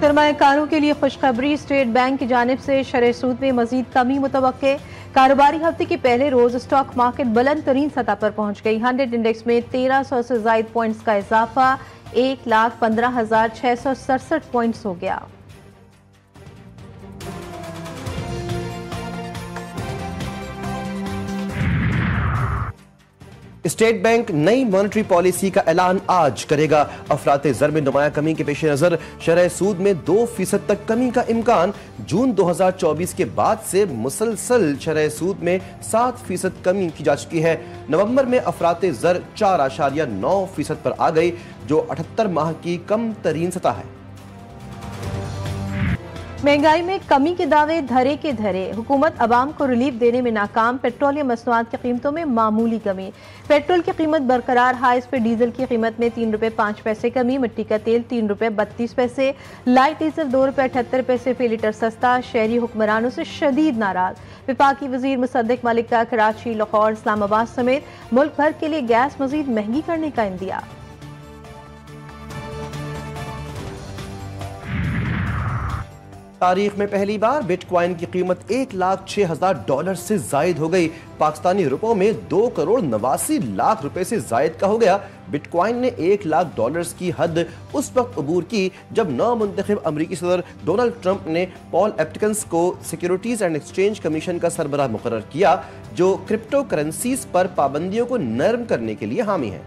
सरमायाकारों के लिए खुशखबरी, स्टेट बैंक की जानिब से शरह सूद में मजीद कमी मुतवक्के। कारोबारी हफ्ते के पहले रोज स्टॉक मार्केट बुलंद तरीन सतह पर पहुंच गई। 100 इंडेक्स में 1300 से ज्यादा पॉइंट्स का इजाफा 1,15,667 पॉइंट्स हो गया। स्टेट बैंक नई मॉनेटरी पॉलिसी का ऐलान आज करेगा। अफराते ज़र में नुमाया कमी के पेश नजर शरह सूद में 2% तक कमी का इम्कान। जून 2024 के बाद से मुसलसल शरह सूद में 7% कमी की जा चुकी है। नवंबर में अफराते ज़र 4.9% पर आ गई, जो 78 माह की कम तरीन सतह है। महंगाई में कमी के दावे धरे के धरे। हुकूमत अवाम को रिलीफ देने में नाकाम। पेट्रोलियम मसनूआत की कीमतों में मामूली कमी। पेट्रोल की कीमत बरकरार, हाइस पे डीजल की कीमत में 3 रुपए 5 पैसे कमी। मिट्टी का तेल 3 रुपए 32 पैसे, लाइट डीजल 2 रुपए 78 पैसे फी लीटर सस्ता। शहरी हुक्मरानों से शदीद नाराज। विफाकी वजीर मुसद्दिक मलिक का कराची, लाहौर, इस्लामाबाद समेत मुल्क भर के लिए गैस मजीद महंगी करने का इंदिया। तारीख में पहली बार बिटकॉइन की कीमत $1,06,000 से जायद हो गई। पाकिस्तानी रुपयों में 2,89,00,000 रुपए से जायद का हो गया। बिटकॉइन ने $1,00,000 की हद उस वक्त अबूर की जब नवमुंतखब अमरीकी सदर डोनाल्ड ट्रंप ने पॉल एप्टिकंस को सिक्योरिटीज एंड एक्सचेंज कमीशन का सरबराह मुकर्रर किया, जो क्रिप्टो करेंसीज पर पाबंदियों को नरम करने के लिए हामी है।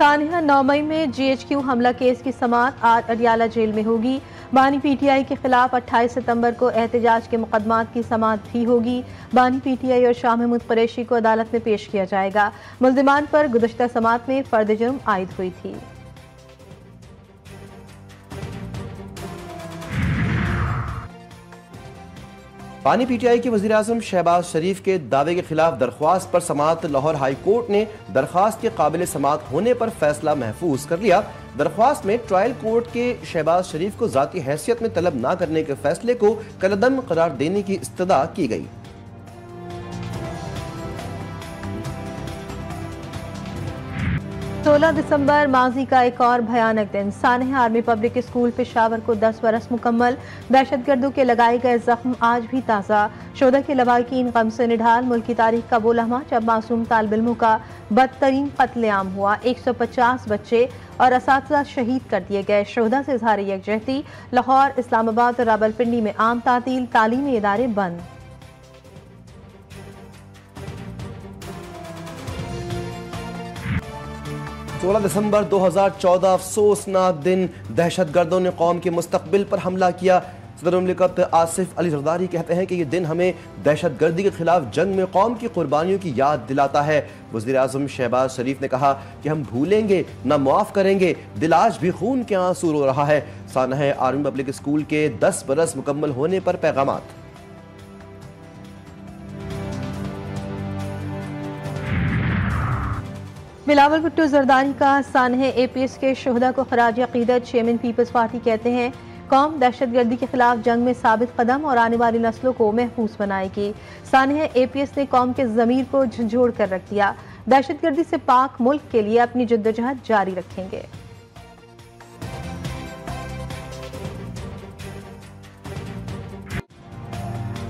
तानिया 9 मई में GHQ हमला केस की समाअत आज अडियाला जेल में होगी। बानी PTI के खिलाफ 28 सितंबर को एहतजाज के मुकदमात की समाअत भी होगी। बानी PTI और शाह महमूद कुरैशी को अदालत में पेश किया जाएगा। मुल्जिमान पर गुज़श्ता समाअत में फर्द जुर्म आयद हुई थी। बानी PTI के वज़ीर आज़म शहबाज शरीफ के दावे के खिलाफ दरख्वास्त पर समाअत। लाहौर हाई कोर्ट ने दरख्वास्त के काबिल समाअत होने पर फैसला महफूज कर लिया। दरख्वास्त में ट्रायल कोर्ट के शहबाज शरीफ को ज़ाती हैसियत में तलब न करने के फैसले को कलअदम करार देने की इस्तदा की गई। 16 दिसंबर माजी का एक और भयानक दिन। सानह आर्मी पब्लिक स्कूल पेशावर को 10 बरस मुकम्मल। दहशतगर्दों के लगाए गए जख्म आज भी ताज़ा। शोधा के लवाकिन गम से निढाल। मुल्क की तारीख का वो लम्हा जब मासूम तालिब इल्मों का बदतरीन कत्लेआम हुआ। 150 बच्चे और असातिज़ा शहीद कर दिए गए। शोधा से इज़हार यकजहती। लाहौर, इस्लामाबाद और रावलपिंडी में आम तातील, तालीमी इदारे बंद। 16 दिसंबर 2014 अफसोसनाक दिन। दहशतगर्दों ने कौम के मुस्तकबिल पर हमला किया। सदर मुमलिकत आसिफ अली जरदारी कहते हैं कि ये दिन हमें दहशतगर्दी के खिलाफ जंग में कौम की कुर्बानियों की याद दिलाता है। वज़ीर आज़म शहबाज शरीफ ने कहा कि हम भूलेंगे न मुआफ़ करेंगे। दिल आज भी खून के आंसू रो रहा है। सानह आर्मी पब्लिक स्कूल के 10 बरस मुकम्मल होने पर पैगामात। बिलावल भुट्टो जरदारी का सानह APS के शोहदा को खराज अकीदत। चेयरमैन पीपल्स पार्टी कहते हैं कौम दहशतगर्दी के खिलाफ जंग में साबित कदम और आने वाली नस्लों को महफूज बनाएगी। सानह APS ने कौम के ज़मीर को झंझोड़ कर रख दिया। दहशतगर्दी से पाक मुल्क के लिए अपनी जद्दोजहद जारी रखेंगे।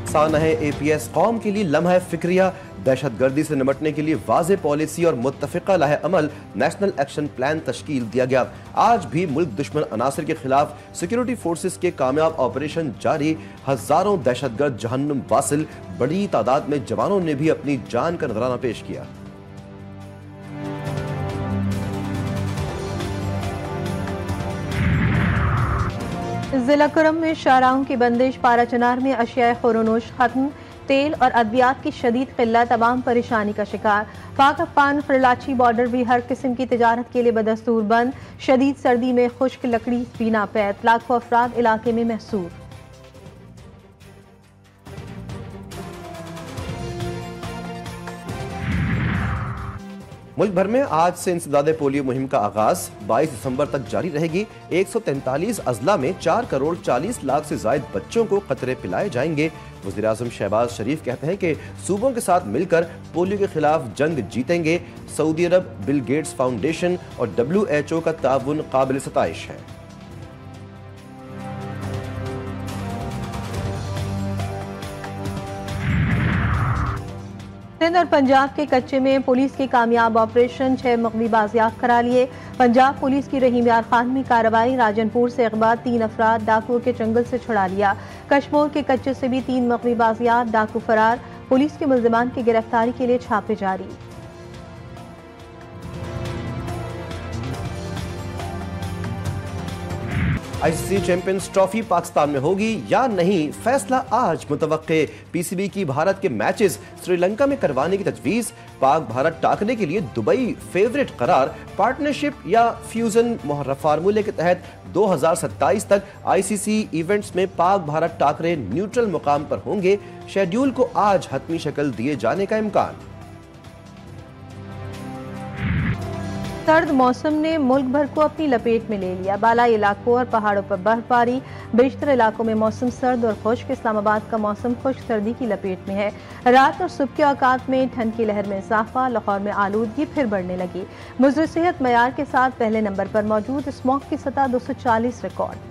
सानह APS कौम के लिए लम्हा फिक्रिया। दहशतगर्दी से निपटने के लिए वाज़े पॉलिसी और मुत्तफ़िक़ा लाहे अमल नेशनल एक्शन प्लान तश्कील दिया गया। आज भी मुल्क दुश्मन अनासर के खिलाफ सिक्योरिटी फोर्सेस के कामयाब ऑपरेशन जारी। हजारों दहशतगर्द जहन्नुम वासिल। बड़ी तादाद में जवानों ने भी अपनी जान का नजराना पेश किया। जिला कुरम में शाहराहों की बंदिश। पारा चनार में अशिया खुरोनोश खत्म। तेल और अद्वियात की शदीद किल्लत तमाम परेशानी का शिकार। पाक अफगान खरलाची बॉर्डर भी हर किस्म की तजारत के लिए बदस्तूर बंद। शदीद सर्दी में खुश्क लकड़ी पीना पैद। लाखों अफराद इलाके में महसूर। मुल्क भर में आज से इंसदादे पोलियो मुहिम का आगाज 22 दिसंबर तक जारी रहेगी। 143 अजला में 4 करोड़ 40 लाख से जायद बच्चों को कतरे पिलाए जाएंगे। वज़ीर-ए-आज़म शहबाज शरीफ कहते हैं कि सूबों के साथ मिलकर पोलियो के खिलाफ जंग जीतेंगे। सऊदी अरब, बिल गेट्स फाउंडेशन और WHO का ताउन काबिल सताइश है। सिंध और पंजाब के कच्चे में पुलिस के कामयाब ऑपरेशन 6 मकवी बाजियाब करा लिए। पंजाब पुलिस की रहीम यार खान में कार्रवाई, राजनपुर से अखबार 3 अफराद डाकुओं के जंगल से छुड़ा लिया। कश्मीर के कच्चे से भी 3 मकवी बाजियाब, डाकू फरार, पुलिस के मुल्जिमान की गिरफ्तारी के लिए छापे जारी। ICC चैंपियंस ट्रॉफी पाकिस्तान में होगी या नहीं, फैसला आज मुतवक्के। PCB की भारत के मैचेस श्रीलंका में करवाने की तजवीज। पाक भारत टाकरे के लिए दुबई फेवरेट करार। पार्टनरशिप या फ्यूजन फार्मूले के तहत 2027 तक ICC इवेंट्स में पाक भारत टाकरे न्यूट्रल मुकाम पर होंगे। शेड्यूल को आज हतमी शक्ल दिए जाने का इम्कान। सर्द मौसम ने मुल्क भर को अपनी लपेट में ले लिया। बालाई इलाकों और पहाड़ों पर बर्फबारी, बेशतर इलाकों में मौसम सर्द और खुश्क। इस्लामाबाद का मौसम खुश्क सर्दी की लपेट में है। रात और सुबह के औकात में ठंड की लहर में इजाफा। लाहौर में आलूदगी फिर बढ़ने लगी। मुज़र सेहत मयार के साथ पहले नंबर पर मौजूद। स्मॉग की सतह 240 रिकॉर्ड।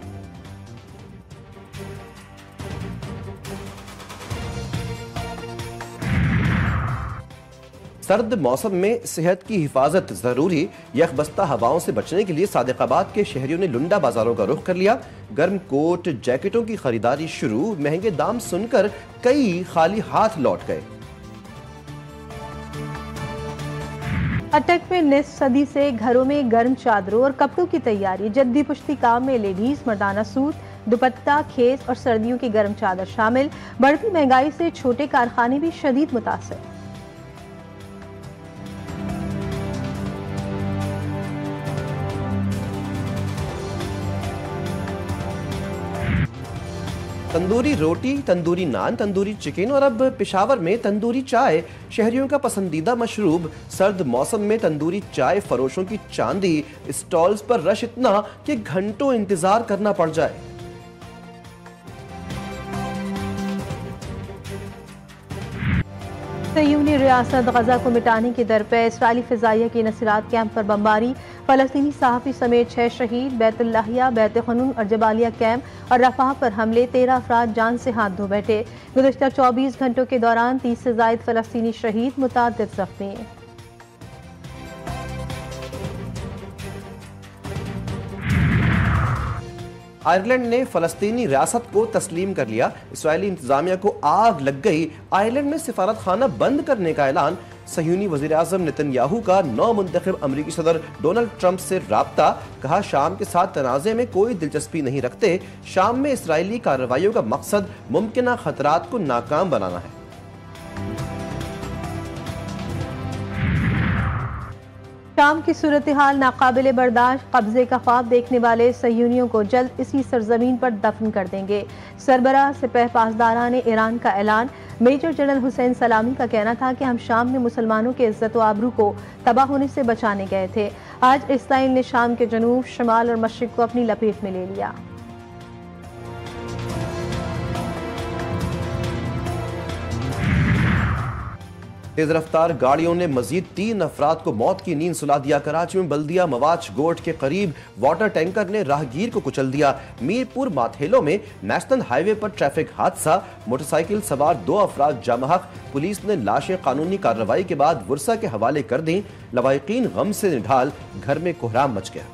सर्द मौसम में सेहत की हिफाजत जरूरी। यखबस्ता हवाओं से बचने के लिए सादिकाबाद के शहरियों ने लुंडा बाजारों का रुख कर लिया। गर्म कोट, जैकेटों की खरीदारी शुरू। महंगे दाम सुनकर कई खाली हाथ लौट गए। अटक में निस्फ सदी से घरों में गर्म चादरों और कपड़ों की तैयारी। जद्दी पुश्ती काम में लेडीज मर्दाना सूट, दुपट्टा, खेस और सर्दियों की गर्म चादर शामिल। बढ़ती महंगाई से छोटे कारखाने भी शदीद मुतासर। तंदूरी रोटी, तंदूरी नान, तंदूरी चिकन और अब पेशावर में तंदूरी चाय शहरियों का पसंदीदा मशरूब। सर्द मौसम में तंदूरी चाय फरोशों की चांदी। स्टॉल्स पर रश इतना कि घंटों इंतजार करना पड़ जाए। सयूनी रियासत गजा को मिटाने की दर पे। इसराइली फिजाइया की नसीरात कैंप पर बमबारी। फलस्तीनी सहाफ़ी समेत 6 शहीद। बैतुल्लाहिया, बैत खनून और जबालिया कैंप और रफाह पर हमले। 13 अफराद जान से हाथ धो बैठे। गुज़श्ता 24 घंटों के दौरान 30 से ज़ायद फलस्तीनी शहीद, मुताद्दिद ज़ख्मी। आयरलैंड ने फलस्तीनी रियासत को तस्लीम कर लिया। इसराइली इंतजामिया को आग लग गई। आयरलैंड में सिफारत खाना बंद करने का ऐलान। सयूनी वज़ीर-ए-आज़म नेतन्याहू का नौ मुंतखब अमरीकी सदर डोनाल्ड ट्रंप से राब्ता। कहा शाम के साथ तनाज़े में कोई दिलचस्पी नहीं रखते। शाम में इसराइली कार्रवाइयों का मकसद मुमकिन खतरात को नाकाम बनाना है। शाम की सूरत हाल नाकाबिले बर्दाश्त। कब्जे का ख्वाब देखने वाले सयूनियों को जल्द इसी सरजमीन पर दफन कर देंगे। सरबराह सिपह पासदारान ईरान का ऐलान। मेजर जनरल हुसैन सलामी का कहना था कि हम शाम में मुसलमानों के इज्जत व आबरू को तबाह होने से बचाने गए थे। आज इसराइल ने शाम के जनूब, शमाल और मशरिक को अपनी लपेट में ले लिया। तेज रफ्तार गाड़ियों ने मजीद 3 अफराद को मौत की नींद सुला दिया। कराची में बल्दिया मवाज गोट के करीब वाटर टैंकर ने राहगीर को कुचल दिया। मीरपुर माथेलो में नेशनल हाईवे पर ट्रैफिक हादसा। मोटरसाइकिल सवार 2 अफराद जामहक। पुलिस ने लाशें कानूनी कार्रवाई के बाद वर्सा के हवाले कर दी। लवाहिकीन गम से निढाल, घर में कोहराम मच गया।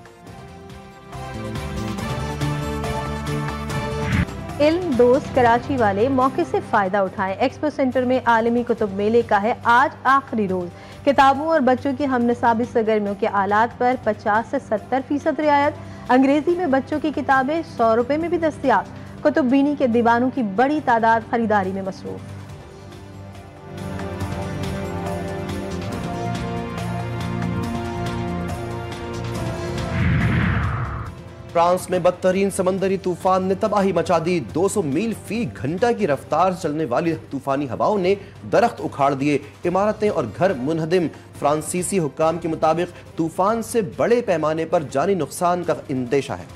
इल्म दोस्त कराची वाले मौके से फायदा उठाएं। एक्सपो सेंटर में आलमी कुतुब मेले का है आज आखिरी रोज। किताबों और बच्चों की हमनसाबी सरगर्मियों के आलात पर 50 से 70% रियायत। अंग्रेजी में बच्चों की किताबें 100 रुपए में भी दस्तयाब। कुतुब बीनी के दीवानों की बड़ी तादाद खरीदारी में मसरूफ। फ्रांस में बदतरीन समंदरी तूफान ने तबाही मचा दी। 200 मील फी घंटा की रफ्तार चलने वाली तूफानी हवाओं ने दरख्त उखाड़ दिए, इमारतें और घर मुनहदिम। फ्रांसीसी हुक्काम के मुताबिक तूफान से बड़े पैमाने पर जानी नुकसान का अंदेशा है।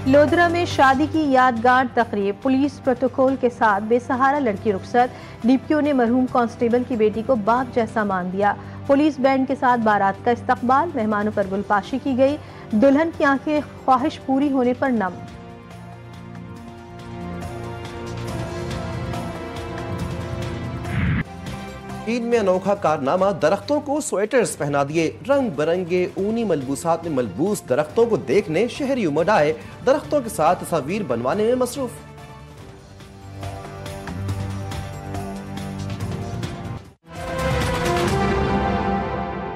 लोधरा में शादी की यादगार तकरीब, पुलिस प्रोटोकॉल के साथ बेसहारा लड़की रुखसत। डीपीओ ने मरहूम कांस्टेबल की बेटी को बाप जैसा मान दिया। पुलिस बैंड के साथ बारात का इस्तकबाल, मेहमानों पर गुलपाशी की गई। दुल्हन की आंखें ख्वाहिश पूरी होने पर नम। चीन में अनोखा कारनामा, दरख्तों को स्वेटर्स पहना दिए। रंग बिरंगे ऊनी मलबूसात में मलबूस दरख्तों को देखने शहरी उमड़ आए, दरख्तों के साथ तस्वीर बनवाने में मसरूफ।